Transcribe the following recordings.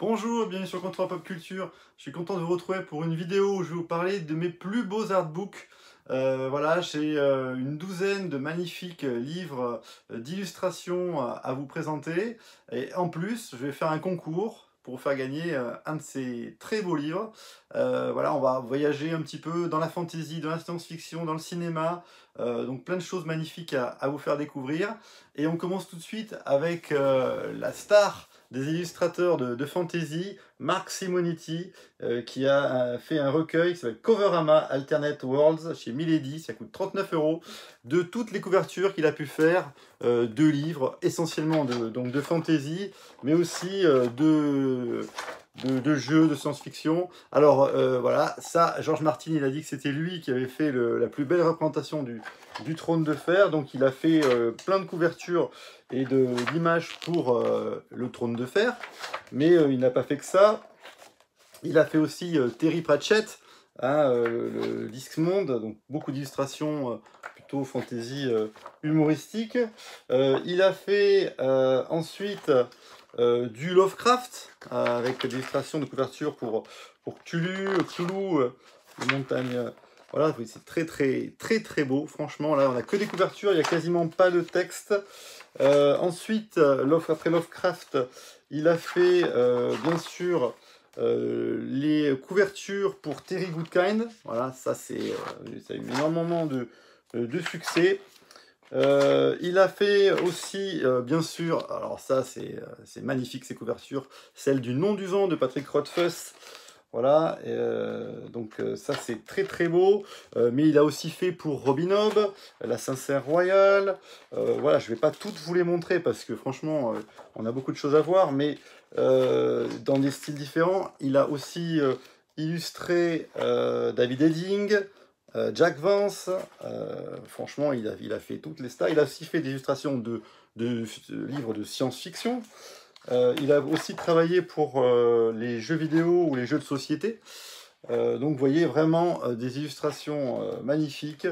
Bonjour, bienvenue sur Comptoir Pop Culture. Je suis content de vous retrouver pour une vidéo où je vais vous parler de mes plus beaux artbooks. Voilà, j'ai une douzaine de magnifiques livres d'illustrations à vous présenter. Et en plus, je vais faire un concours pour vous faire gagner un de ces très beaux livres. Voilà, on va voyager un petit peu dans la fantasy, dans la science-fiction, dans le cinéma. Donc plein de choses magnifiques à vous faire découvrir. Et on commence tout de suite avec la star des illustrateurs de fantasy, Mark Simonetti, qui a fait un recueil qui s'appelle Coverama Alternate Worlds chez Milady, ça coûte 39 €, de toutes les couvertures qu'il a pu faire de livres, essentiellement donc de fantasy, mais aussi de jeux de science-fiction. Alors voilà, ça, George Martin, il a dit que c'était lui qui avait fait la plus belle représentation du trône de fer, donc il a fait plein de couvertures et d'images pour le trône de fer, mais il n'a pas fait que ça. Il a fait aussi Terry Pratchett, hein, le Discman, donc beaucoup d'illustrations plutôt fantasy humoristique. Il a fait ensuite du Lovecraft, avec des illustrations de couverture pour Cthulhu, les montagnes. Voilà, oui, c'est très beau. Franchement, là, on n'a que des couvertures, il n'y a quasiment pas de texte. Ensuite, après Lovecraft, il a fait bien sûr les couvertures pour Terry Goodkind. Voilà, ça a eu énormément de succès. Il a fait aussi, bien sûr, alors ça c'est magnifique ces couvertures, celle du Nom du vent de Patrick Rothfuss. Voilà, donc ça c'est très beau, mais il a aussi fait pour Robin Hood, La Sincère Royale. Voilà, je vais pas toutes vous les montrer parce que franchement on a beaucoup de choses à voir, mais dans des styles différents. Il a aussi illustré David Edding, Jack Vance. Franchement il a fait toutes les stars. Il a aussi fait des illustrations de livres de science-fiction. Il a aussi travaillé pour les jeux vidéo ou les jeux de société. Donc vous voyez vraiment des illustrations magnifiques.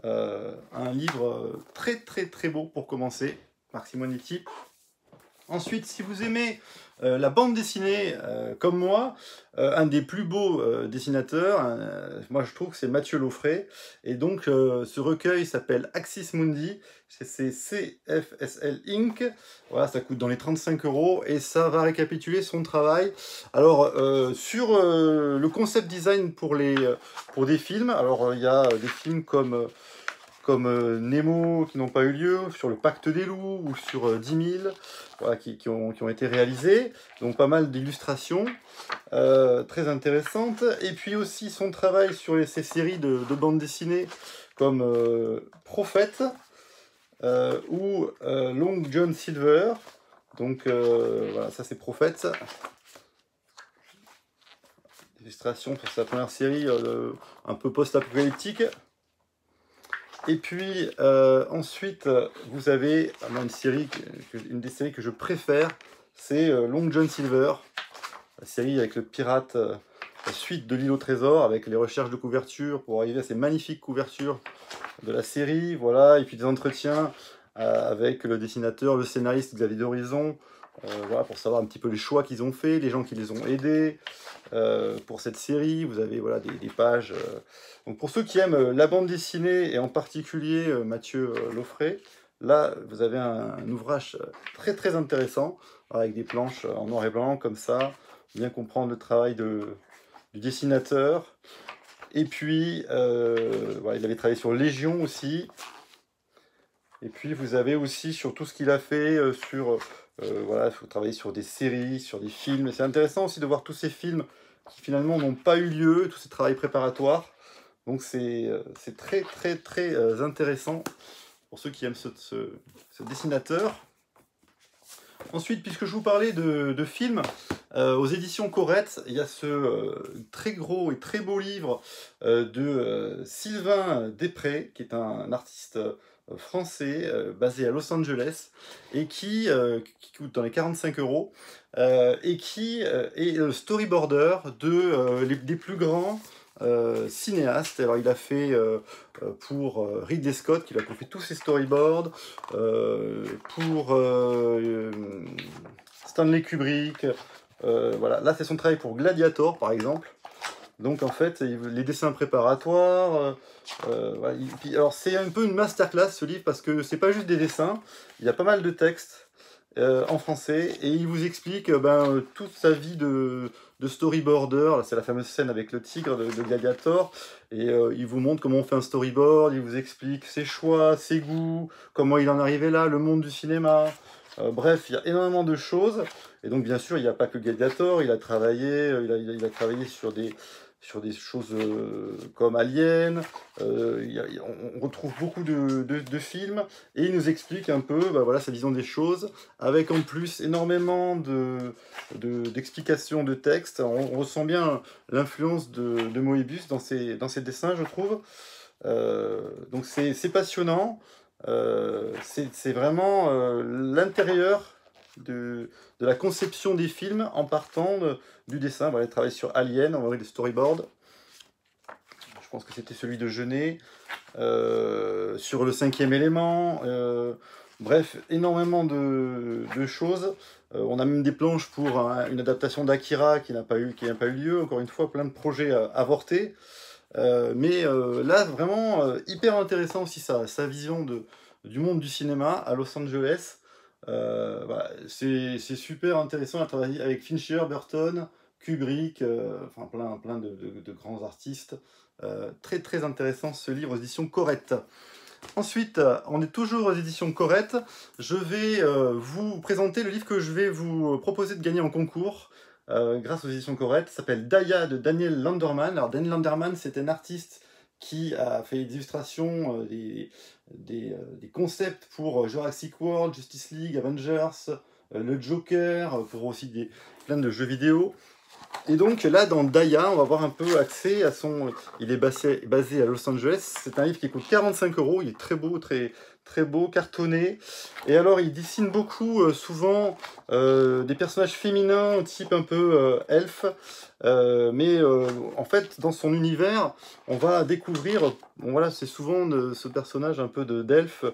Un livre très beau pour commencer, Mark Simonetti. Ensuite, si vous aimez la bande dessinée comme moi, un des plus beaux dessinateurs, moi je trouve que c'est Mathieu Laufrey. Et donc ce recueil s'appelle Axis Mundi, c'est CFSL Inc. Voilà, ça coûte dans les 35 € et ça va récapituler son travail. Alors sur le concept design pour des films, alors il y a des films comme Nemo qui n'ont pas eu lieu, sur le Pacte des loups ou sur 10 000, voilà, qui ont été réalisés. Donc pas mal d'illustrations très intéressantes. Et puis aussi son travail sur ces séries de bandes dessinées comme Prophète ou Long John Silver. Donc voilà, ça c'est Prophète. Illustration pour sa première série un peu post-apocalyptique. Et puis ensuite, vous avez une des séries que je préfère, c'est Long John Silver, la série avec le pirate, la suite de l'île au trésor, avec les recherches de couverture pour arriver à ces magnifiques couvertures de la série, voilà, et puis des entretiens avec le dessinateur, le scénariste Xavier d'Horizon, voilà, pour savoir un petit peu les choix qu'ils ont fait, les gens qui les ont aidés pour cette série. Vous avez voilà, des pages. Donc pour ceux qui aiment la bande dessinée, et en particulier Mathieu Laufrey, là vous avez un ouvrage très intéressant, avec des planches en noir et blanc, comme ça, bien comprendre le travail du dessinateur. Et puis, voilà, il avait travaillé sur Légion aussi. Et puis vous avez aussi sur tout ce qu'il a fait voilà, il faut travailler sur des séries, sur des films. C'est intéressant aussi de voir tous ces films qui finalement n'ont pas eu lieu, tous ces travaux préparatoires. Donc c'est très intéressant pour ceux qui aiment ce dessinateur. Ensuite, puisque je vous parlais de films, aux éditions Corrette, il y a ce très gros et très beau livre de Sylvain Després, qui est un artiste français basé à Los Angeles et qui coûte dans les 45 € et qui est le storyboarder des plus grands cinéastes. Alors il a fait pour Ridley Scott, qui a fait tous ses storyboards, pour Stanley Kubrick, Voilà, là c'est son travail pour Gladiator par exemple. Donc en fait, les dessins préparatoires, voilà, alors c'est un peu une masterclass ce livre parce que c'est pas juste des dessins, il y a pas mal de textes en français et il vous explique toute sa vie de storyboarder. C'est la fameuse scène avec le tigre de Gladiator et il vous montre comment on fait un storyboard, il vous explique ses choix, ses goûts, comment il en est arrivé là, le monde du cinéma. Bref, il y a énormément de choses. Et donc, bien sûr, il n'y a pas que Gladiator, il a travaillé, il a travaillé sur des choses comme Alien. On retrouve beaucoup de films et il nous explique un peu voilà, sa vision des choses, avec en plus énormément d'explications de texte. On ressent bien l'influence de Moebius dans ses dessins, je trouve. Donc c'est passionnant. C'est vraiment l'intérieur de la conception des films en partant du dessin. Voilà, il travaille sur Alien, on va voir des storyboards. Je pense que c'était celui de Jeunet. Sur le 5e élément. Bref, énormément de choses. On a même des planches pour une adaptation d'Akira qui n'a pas eu lieu. Encore une fois, plein de projets avortés. Mais là, vraiment, hyper intéressant aussi sa vision du monde du cinéma à Los Angeles. Voilà, c'est super intéressant à travailler avec Fincher, Burton, Kubrick, enfin plein de grands artistes. Très très intéressant ce livre aux éditions Corrette. Ensuite, on est toujours aux éditions Corrette. Je vais vous présenter le livre que je vais vous proposer de gagner en concours. Grâce aux éditions Corrette, ça s'appelle Daya de Daniel Landerman. Alors Daniel Landerman, c'est un artiste qui a fait des illustrations, des concepts pour Jurassic World, Justice League, Avengers, le Joker, pour aussi plein de jeux vidéo. Et donc là, dans Daya, on va avoir un peu accès à son... Il est basé à Los Angeles. C'est un livre qui coûte 45 €. Il est très beau, très beau, cartonné. Et alors, il dessine beaucoup, souvent, des personnages féminins, type un peu elfe. Mais en fait, dans son univers, on va découvrir... Bon, voilà, c'est souvent ce personnage un peu d'elfe.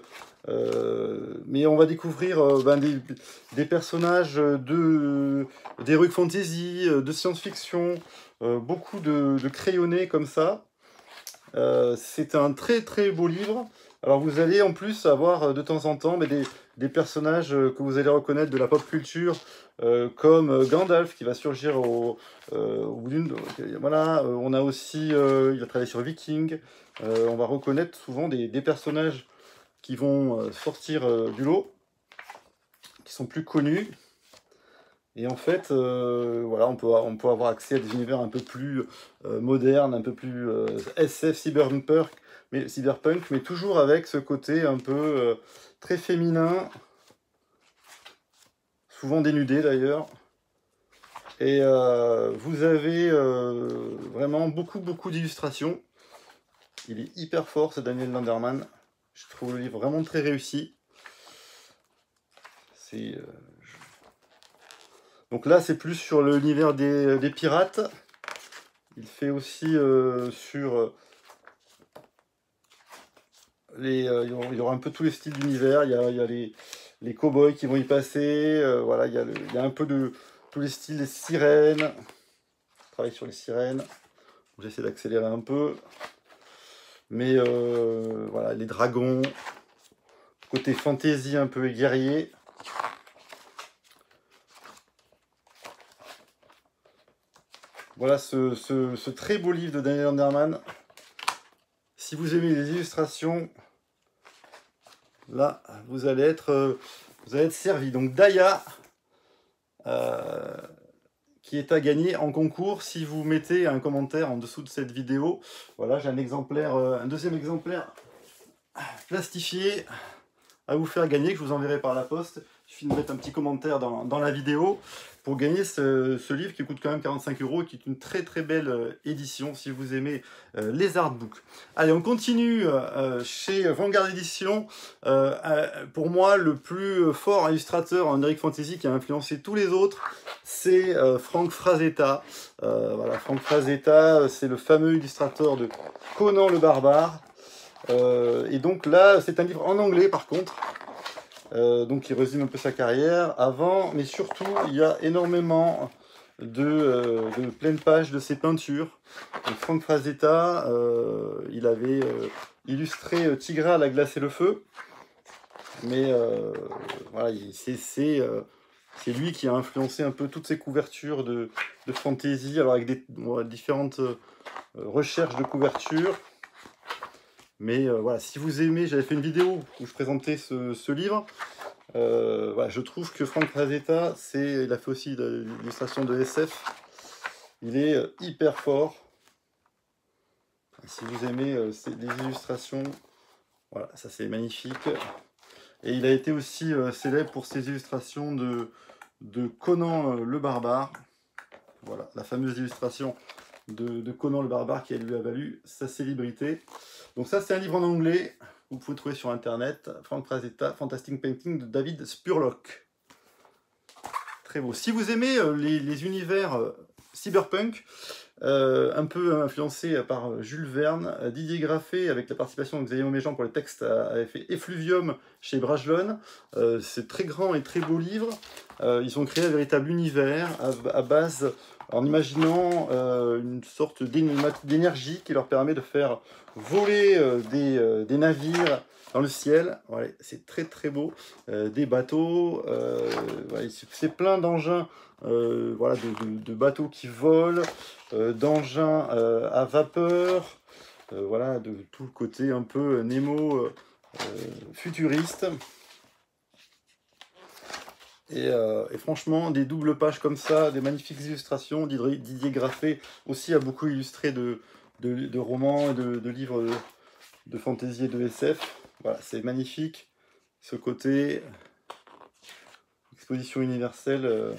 Mais on va découvrir des personnages d'heroic fantasy, de science-fiction, beaucoup de crayonnés comme ça. C'est un très très beau livre. Alors vous allez en plus avoir de temps en temps des personnages que vous allez reconnaître de la pop culture, comme Gandalf qui va surgir au bout d'une... Voilà, on a aussi... il a travaillé sur Viking. On va reconnaître souvent des personnages qui vont sortir du lot, qui sont plus connus. Et en fait, voilà, on peut avoir accès à des univers un peu plus modernes, un peu plus SF, cyberpunk, mais toujours avec ce côté un peu très féminin, souvent dénudé d'ailleurs. Et vous avez vraiment beaucoup d'illustrations. Il est hyper fort, ce Daniel Landerman. Je trouve le livre vraiment très réussi. Donc là, c'est plus sur l'univers des pirates. Il fait aussi sur il y aura un peu tous les styles d'univers. Il y a les cow-boys qui vont y passer. Voilà, il y a un peu de tous les styles, les sirènes. Je travaille sur les sirènes. J'essaie d'accélérer un peu. Mais voilà, les dragons. Côté fantasy un peu guerrier. Voilà ce très beau livre de Daniel Landerman. Si vous aimez les illustrations, là, vous allez être servi. Donc Daya, qui est à gagner en concours si vous mettez un commentaire en dessous de cette vidéo. Voilà, j'ai un exemplaire, un deuxième exemplaire plastifié à vous faire gagner, que je vous enverrai par la poste. Il suffit de mettre un petit commentaire dans la vidéo pour gagner ce livre qui coûte quand même 45 € et qui est une très très belle édition si vous aimez les artbooks. Allez, on continue chez Vanguard Édition. Pour moi, le plus fort illustrateur en Heroic Fantasy qui a influencé tous les autres, c'est Frank Frazetta. Voilà, Frank Frazetta, c'est le fameux illustrateur de Conan le Barbare. Et donc là, c'est un livre en anglais par contre. Donc il résume un peu sa carrière avant, mais surtout il y a énormément de pleine page de ses peintures. Donc, Frank Frazetta, il avait illustré Tigra, la glace et le feu. Mais voilà, c'est lui qui a influencé un peu toutes ces couvertures de fantasy, alors avec des différentes recherches de couverture. Mais voilà, si vous aimez, j'avais fait une vidéo où je présentais ce livre. Voilà, je trouve que Frank Frazetta, il a fait aussi de l'illustration de SF. Il est hyper fort. Si vous aimez les illustrations, voilà, ça c'est magnifique. Et il a été aussi célèbre pour ses illustrations de Conan le Barbare. Voilà, la fameuse illustration de Conan le Barbare qui lui a valu sa célébrité. Donc ça, c'est un livre en anglais. Vous pouvez trouver sur Internet. Frank Frazetta, Fantastic Painting de David Spurlock. Très beau. Si vous aimez les univers cyberpunk, un peu influencé par Jules Verne, Didier Graffé, avec la participation de Xavier Mauméjean pour les textes, avait fait Effluvium chez Brajlon. C'est très grand et très beau livre. Ils ont créé un véritable univers à base, en imaginant une sorte d'énergie qui leur permet de faire voler des navires dans le ciel. Ouais, c'est très très beau. Des bateaux, ouais, c'est plein d'engins, voilà, de bateaux qui volent, d'engins à vapeur, voilà, de tout le côté un peu Nemo futuriste. Et franchement, des doubles pages comme ça, des magnifiques illustrations. Didier Graffé aussi a beaucoup illustré de romans, de livres de fantasy et de SF. Voilà, c'est magnifique. Ce côté exposition universelle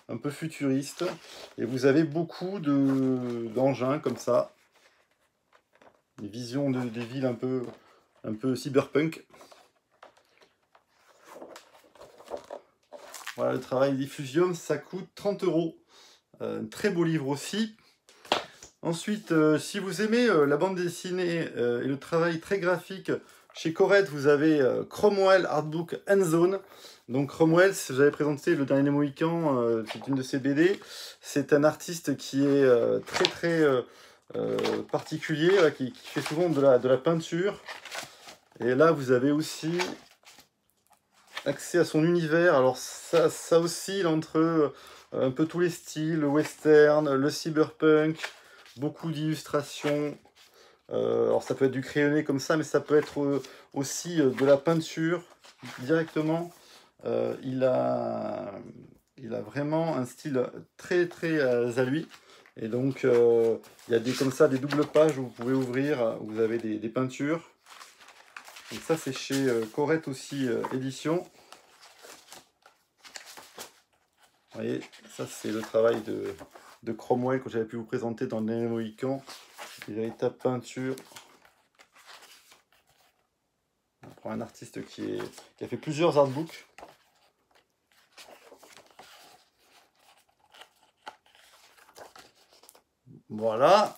un peu futuriste. Et vous avez beaucoup d'engins comme ça. Des visions des villes un peu cyberpunk. Voilà, le travail Diffusium, ça coûte 30 €. Un très beau livre aussi. Ensuite, si vous aimez la bande dessinée et le travail très graphique, chez Corette, vous avez Cromwell Artbook and Zone. Donc Cromwell, j'avais présenté le dernier Mohican, c'est une de ses BD. C'est un artiste qui est très très particulier, qui fait souvent de la peinture. Et là, vous avez aussi accès à son univers. Alors ça oscille entre un peu tous les styles, le western, le cyberpunk, beaucoup d'illustrations. Alors ça peut être du crayonné comme ça, mais ça peut être aussi de la peinture directement. Il a vraiment un style très très à lui. Et donc il y a comme ça des doubles pages où vous pouvez ouvrir, où vous avez des peintures. Donc ça c'est chez Corette aussi édition. Vous voyez, ça c'est le travail de Cromwell que j'avais pu vous présenter dans le dernier Mohican. Des véritables peintures. On prend un artiste qui a fait plusieurs artbooks. Voilà.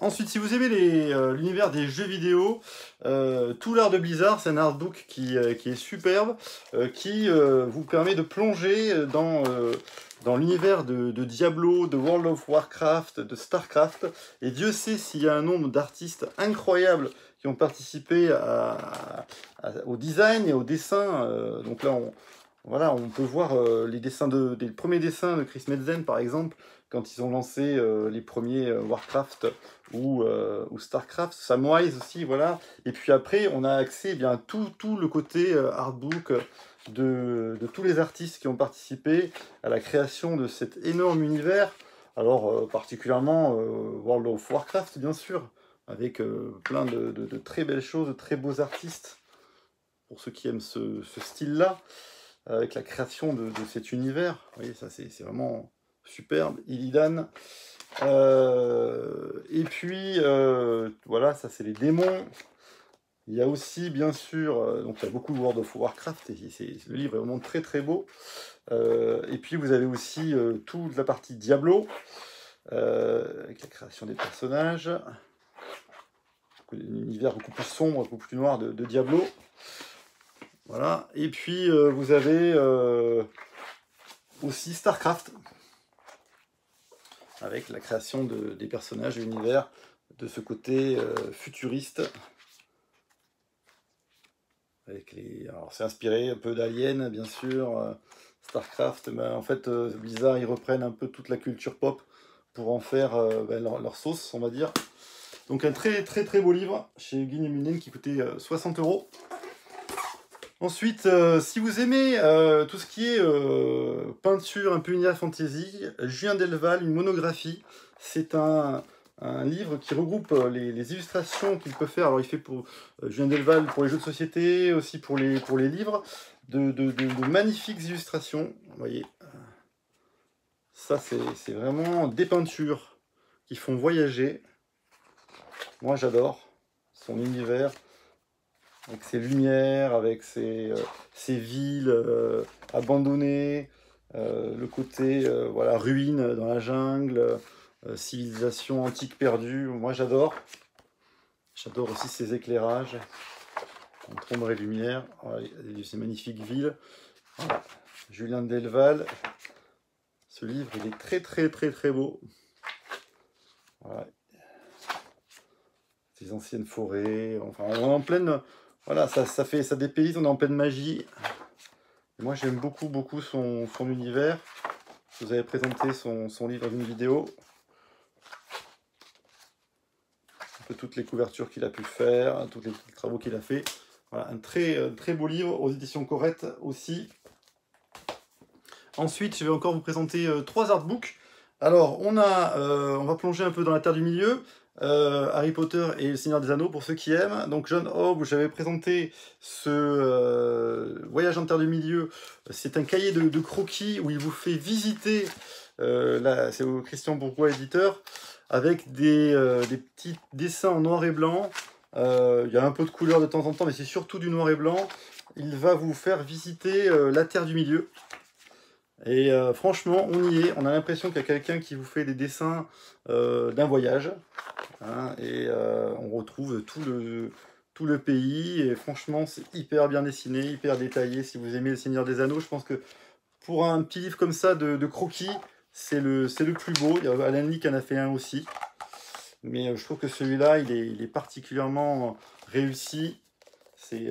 Ensuite, si vous aimez l'univers des jeux vidéo, tout l'art de Blizzard, c'est un artbook qui est superbe, qui vous permet de plonger dans l'univers de Diablo, de World of Warcraft, de Starcraft. Et Dieu sait s'il y a un nombre d'artistes incroyables qui ont participé au design et au dessin. Donc là, voilà, on peut voir les premiers dessins de Chris Metzen, par exemple, quand ils ont lancé les premiers Warcraft ou Starcraft, Samwise aussi, voilà. Et puis après, on a accès à tout le côté artbook de tous les artistes qui ont participé à la création de cet énorme univers. Alors, particulièrement World of Warcraft, bien sûr, avec plein de très belles choses, de très beaux artistes, pour ceux qui aiment ce style-là, avec la création de cet univers. Vous voyez, ça c'est vraiment superbe. Illidan. Et puis, voilà, ça c'est les démons. Il y a aussi, bien sûr, donc il y a beaucoup de World of Warcraft, et le livre est vraiment très très beau. Et puis vous avez aussi toute la partie Diablo, avec la création des personnages. Un univers beaucoup plus sombre, beaucoup plus noir de Diablo. Voilà. Et puis vous avez aussi StarCraft, avec la création des personnages et l'univers de ce côté futuriste. Alors c'est inspiré un peu d'Alien, bien sûr, StarCraft, mais en fait Blizzard, ils reprennent un peu toute la culture pop pour en faire leur sauce, on va dire. Donc un très très très beau livre chez Guy Munin qui coûtait 60 €. Ensuite, si vous aimez tout ce qui est peinture, un peu univers fantasy, Julien Delval, une monographie, c'est un livre qui regroupe les illustrations qu'il peut faire. Alors il fait pour Julien Delval pour les jeux de société, aussi pour les livres, de magnifiques illustrations. Vous voyez, ça c'est vraiment des peintures qui font voyager. Moi j'adore son univers, avec ses lumières, avec ses villes abandonnées, le côté voilà, ruine dans la jungle, civilisation antique perdue. Moi j'adore. J'adore aussi ces éclairages entre ombre et lumière. Voilà, ces magnifiques villes. Voilà. Julien Delval. Ce livre, il est très très très très beau. Voilà. Ces anciennes forêts. Enfin, on est en pleine. Voilà, ça dépayse, on est en pleine magie. Et moi, j'aime beaucoup beaucoup son univers. Je vous avais présenté son livre dans une vidéo. Un peu toutes les couvertures qu'il a pu faire, tous les travaux qu'il a fait. Voilà, un très beau livre aux éditions Corrette aussi. Ensuite, je vais encore vous présenter 3 artbooks. Alors, on va plonger un peu dans la Terre du Milieu. Harry Potter et le Seigneur des Anneaux pour ceux qui aiment. Donc John Howe, j'avais présenté ce Voyage en Terre du Milieu. C'est un cahier de croquis où il vous fait visiter, c'est au Christian Bourgois éditeur, avec des petits dessins en noir et blanc. Il y a un peu de couleur de temps en temps, mais c'est surtout du noir et blanc. Il va vous faire visiter la Terre du Milieu. Et franchement, on y est. On a l'impression qu'il y a quelqu'un qui vous fait des dessins d'un voyage. Hein, et on retrouve tout le pays. Et franchement, c'est hyper bien dessiné, hyper détaillé. Si vous aimez Le Seigneur des Anneaux, je pense que pour un petit livre comme ça de croquis, c'est le plus beau. Il y a Alan Lee qui en a fait un aussi. Mais je trouve que celui-là, il est particulièrement réussi. C'est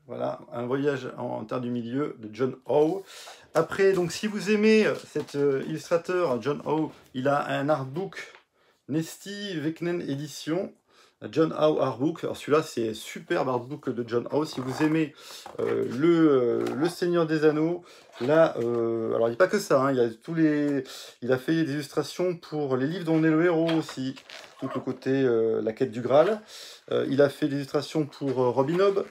voilà, un voyage en Terre du Milieu de John Howe. Après, donc, si vous aimez cet illustrateur, John Howe, il a un artbook Nesty Veknen édition, John Howe Artbook. Alors celui-là, c'est superbe artbook de John Howe. Si vous aimez le Seigneur des Anneaux, là, alors il n'y a pas que ça, hein, il a fait des illustrations pour les livres dont on est le héros aussi, tout le côté La quête du Graal. Il a fait des illustrations pour Robin Hood.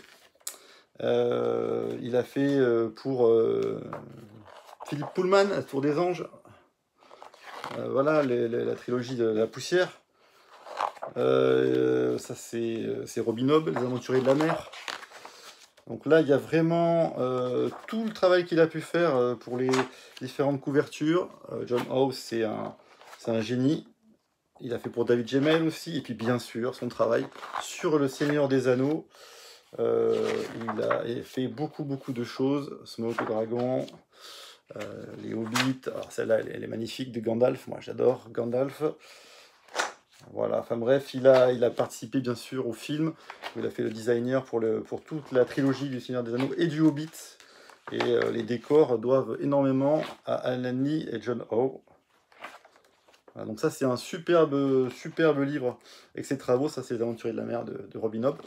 Il a fait pour Philippe Pullman, La Tour des Anges. Voilà, la trilogie de la poussière. Ça, c'est Robin Hood, Les Aventuriers de la Mer. Donc là, il y a vraiment tout le travail qu'il a pu faire pour les différentes couvertures. John Howe, c'est un génie. Il a fait pour David Gemmell aussi. Et puis, bien sûr, son travail sur Le Seigneur des Anneaux. Il a fait beaucoup de choses. Smoke Dragon, les Hobbits. Alors celle-là, elle est magnifique, de Gandalf. Moi, j'adore Gandalf. Voilà, enfin bref, il a participé bien sûr au film. Il a fait le designer pour toute la trilogie du Seigneur des Anneaux et du Hobbit. Et les décors doivent énormément à Alan Lee et John Howe. Voilà, donc ça, c'est un superbe livre avec ses travaux. Ça, c'est Les Aventuriers de la Mer de Robin Hood.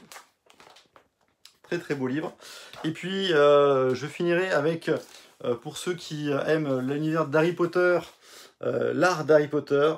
Très beau livre. Et puis je finirai avec, pour ceux qui aiment l'univers d'Harry Potter, l'art d'Harry Potter.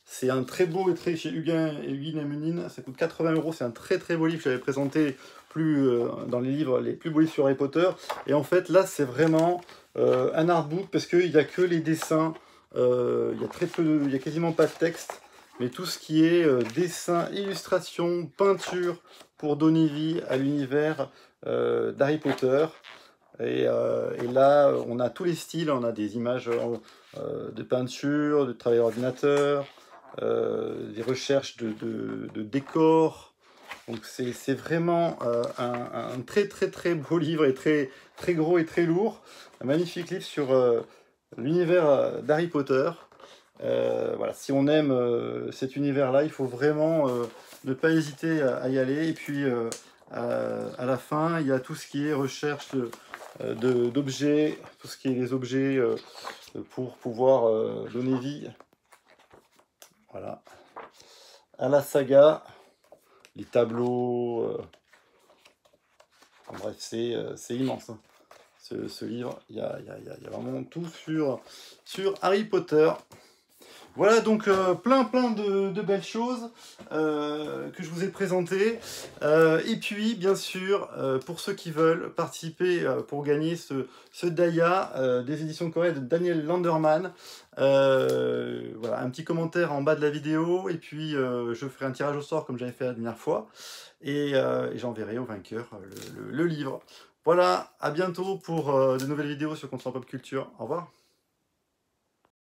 C'est un très beau et très chez Huguin et Munin. Ça coûte 80 €. C'est un très beau livre. J'avais présenté dans les livres les plus beaux livres sur Harry Potter. Et en fait là c'est vraiment un artbook parce qu'il n'y a que les dessins. Il y a quasiment pas de texte. Mais tout ce qui est dessin, illustration, peinture, pour donner vie à l'univers d'Harry Potter. Et là, on a tous les styles, on a des images de peinture, de travail d'ordinateur, des recherches de décors, Donc c'est vraiment un très très très beau livre et très, très gros et très lourd. Un magnifique livre sur l'univers d'Harry Potter. Voilà, si on aime cet univers-là, il faut vraiment ne pas hésiter à y aller. Et puis à la fin, il y a tout ce qui est recherche d'objets, tout ce qui est les objets pour pouvoir donner vie, voilà, à la saga, les tableaux. En bref, c'est immense, hein, ce livre. Il y a vraiment tout sur Harry Potter. Voilà donc plein de belles choses que je vous ai présentées. Et puis bien sûr, pour ceux qui veulent participer pour gagner ce Daya des éditions Corée de Daniel Landerman, voilà, un petit commentaire en bas de la vidéo et puis je ferai un tirage au sort comme j'avais fait la dernière fois et j'enverrai au vainqueur le livre. Voilà, à bientôt pour de nouvelles vidéos sur Contre en Pop Culture. Au revoir.